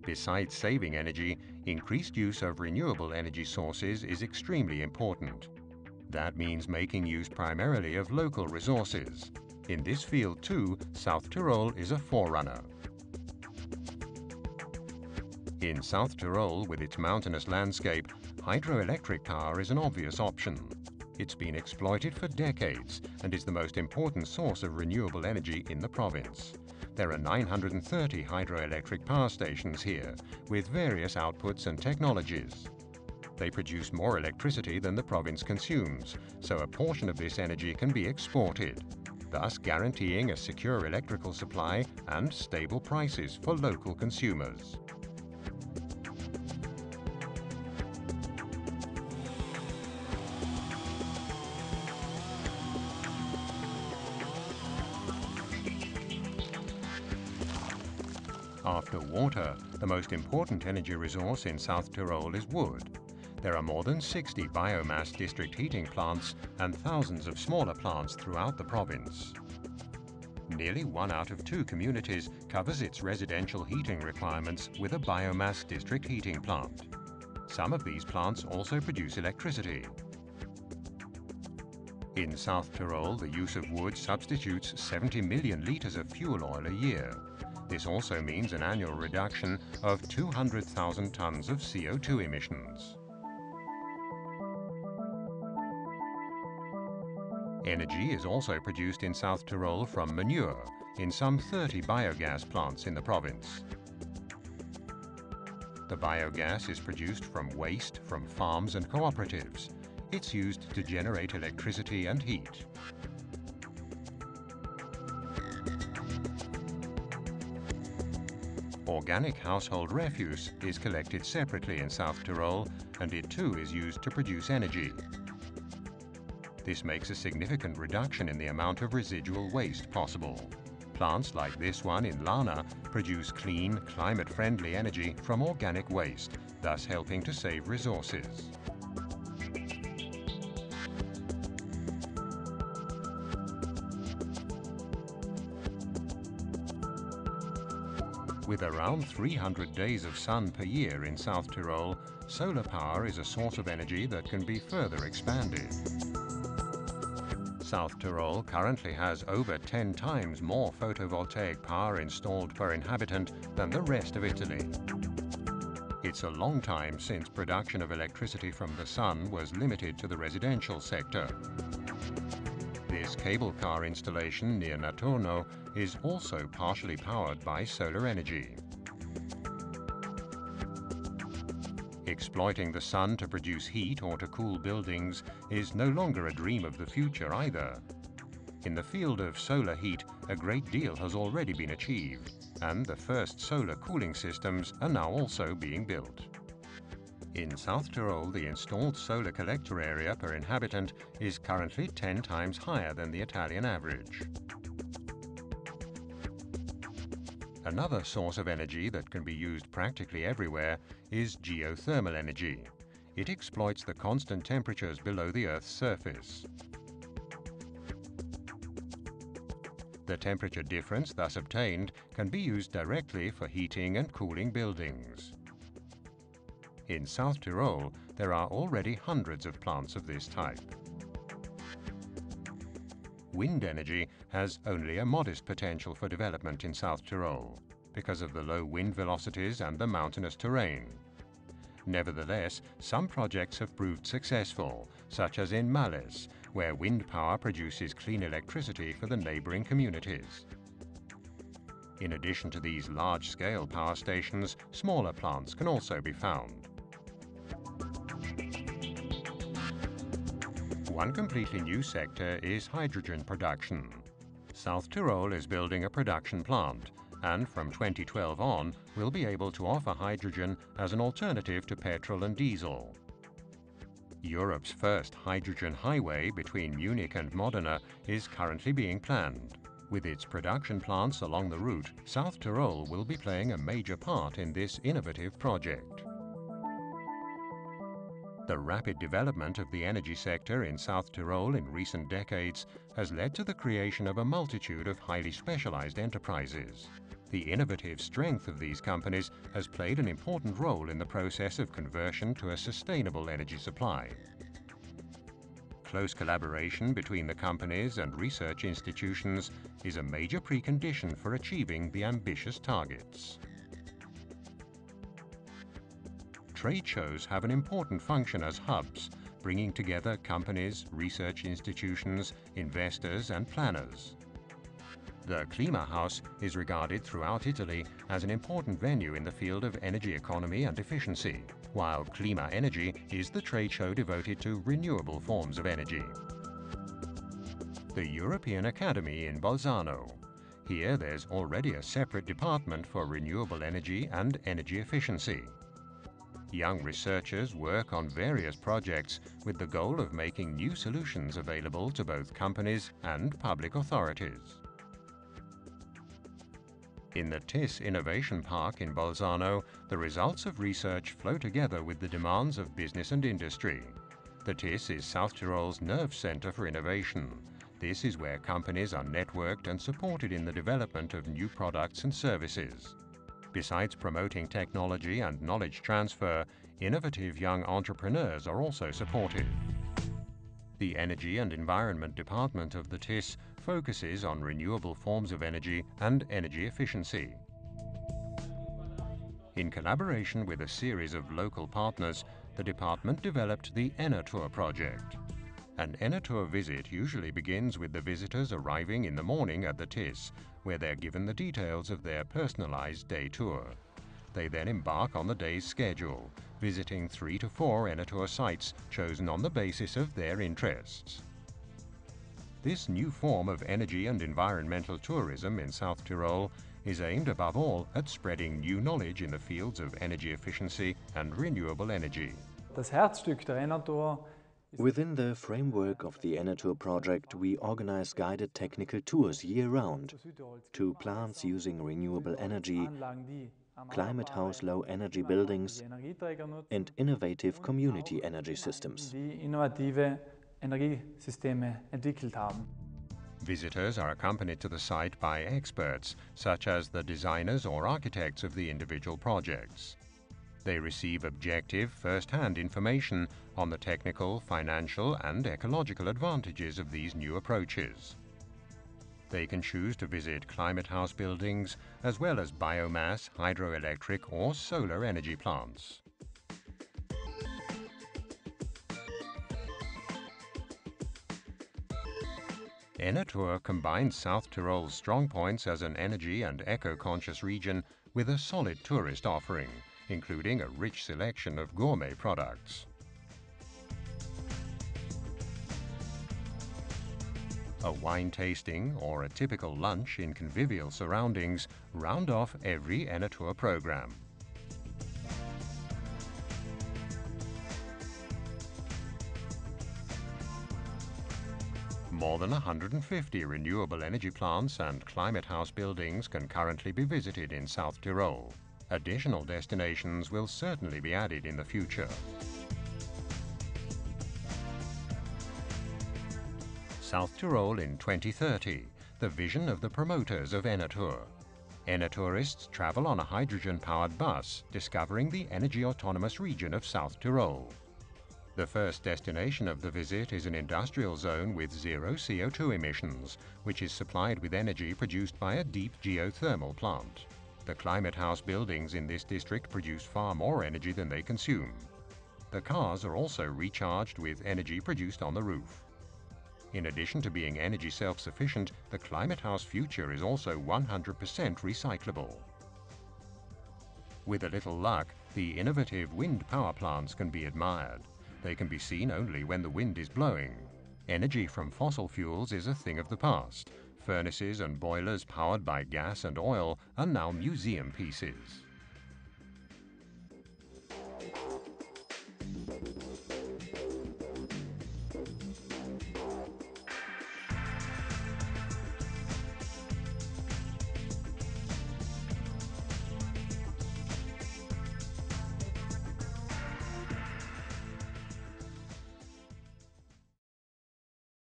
Besides saving energy, increased use of renewable energy sources is extremely important. That means making use primarily of local resources. In this field too, South Tyrol is a forerunner. In South Tyrol, with its mountainous landscape, hydroelectric power is an obvious option. It's been exploited for decades and is the most important source of renewable energy in the province. There are 930 hydroelectric power stations here, with various outputs and technologies. They produce more electricity than the province consumes, so a portion of this energy can be exported, thus guaranteeing a secure electrical supply and stable prices for local consumers. After water, the most important energy resource in South Tyrol is wood. There are more than 60 biomass district heating plants and thousands of smaller plants throughout the province. Nearly 1 out of 2 communities covers its residential heating requirements with a biomass district heating plant. Some of these plants also produce electricity. In South Tyrol, the use of wood substitutes 70 million litres of fuel oil a year. This also means an annual reduction of 200,000 tonnes of CO2 emissions. Energy is also produced in South Tyrol from manure in some 30 biogas plants in the province. The biogas is produced from waste from farms and cooperatives. It's used to generate electricity and heat. Organic household refuse is collected separately in South Tyrol, and it too is used to produce energy. This makes a significant reduction in the amount of residual waste possible. Plants like this one in Lana produce clean, climate-friendly energy from organic waste, thus helping to save resources. With around 300 days of sun per year in South Tyrol, solar power is a source of energy that can be further expanded. South Tyrol currently has over 10 times more photovoltaic power installed per inhabitant than the rest of Italy. It's a long time since production of electricity from the sun was limited to the residential sector. This cable car installation near Enertour is also partially powered by solar energy. Exploiting the sun to produce heat or to cool buildings is no longer a dream of the future either. In the field of solar heat, a great deal has already been achieved, and the first solar cooling systems are now also being built. In South Tyrol, the installed solar collector area per inhabitant is currently 10 times higher than the Italian average. Another source of energy that can be used practically everywhere is geothermal energy. It exploits the constant temperatures below the Earth's surface. The temperature difference thus obtained can be used directly for heating and cooling buildings. In South Tyrol, there are already hundreds of plants of this type. Wind energy has only a modest potential for development in South Tyrol because of the low wind velocities and the mountainous terrain. Nevertheless, some projects have proved successful, such as in Males, where wind power produces clean electricity for the neighboring communities. In addition to these large-scale power stations, smaller plants can also be found. One completely new sector is hydrogen production. South Tyrol is building a production plant, and from 2012 on will be able to offer hydrogen as an alternative to petrol and diesel. Europe's first hydrogen highway between Munich and Modena is currently being planned. With its production plants along the route, South Tyrol will be playing a major part in this innovative project. The rapid development of the energy sector in South Tyrol in recent decades has led to the creation of a multitude of highly specialized enterprises. The innovative strength of these companies has played an important role in the process of conversion to a sustainable energy supply. Close collaboration between the companies and research institutions is a major precondition for achieving the ambitious targets. Trade shows have an important function as hubs, bringing together companies, research institutions, investors and planners. The Klimahaus is regarded throughout Italy as an important venue in the field of energy economy and efficiency, while Klima Energy is the trade show devoted to renewable forms of energy. The European Academy in Bolzano. Here there's already a separate department for renewable energy and energy efficiency. Young researchers work on various projects with the goal of making new solutions available to both companies and public authorities. In the TIS Innovation Park in Bolzano, the results of research flow together with the demands of business and industry. The TIS is South Tyrol's nerve center for innovation. This is where companies are networked and supported in the development of new products and services. Besides promoting technology and knowledge transfer, innovative young entrepreneurs are also supported. The Energy and Environment Department of the TIS focuses on renewable forms of energy and energy efficiency. In collaboration with a series of local partners, the department developed the enertour project. An enertour visit usually begins with the visitors arriving in the morning at the TIS, where they're given the details of their personalized day tour. They then embark on the day's schedule, visiting 3 to 4 enertour sites chosen on the basis of their interests. This new form of energy and environmental tourism in South Tyrol is aimed above all at spreading new knowledge in the fields of energy efficiency and renewable energy. Das Herzstück der Enertour. Within the framework of the enertour project, we organize guided technical tours year-round to plants using renewable energy, climate house low-energy buildings, and innovative community energy systems. Visitors are accompanied to the site by experts, such as the designers or architects of the individual projects. They receive objective, first-hand information on the technical, financial and ecological advantages of these new approaches. They can choose to visit climate house buildings as well as biomass, hydroelectric or solar energy plants. Enertour combines South Tyrol's strong points as an energy and eco-conscious region with a solid tourist offering, including a rich selection of gourmet products. A wine tasting or a typical lunch in convivial surroundings round off every Enertour program. More than 150 renewable energy plants and climate house buildings can currently be visited in South Tyrol. Additional destinations will certainly be added in the future. South Tyrol in 2030, the vision of the promoters of Enertour. Enertourists travel on a hydrogen-powered bus, discovering the energy-autonomous region of South Tyrol. The first destination of the visit is an industrial zone with zero CO2 emissions, which is supplied with energy produced by a deep geothermal plant. The climate house buildings in this district produce far more energy than they consume. The cars are also recharged with energy produced on the roof. In addition to being energy self-sufficient, the climate house future is also 100% recyclable. With a little luck, the innovative wind power plants can be admired. They can be seen only when the wind is blowing. Energy from fossil fuels is a thing of the past. Furnaces and boilers powered by gas and oil are now museum pieces.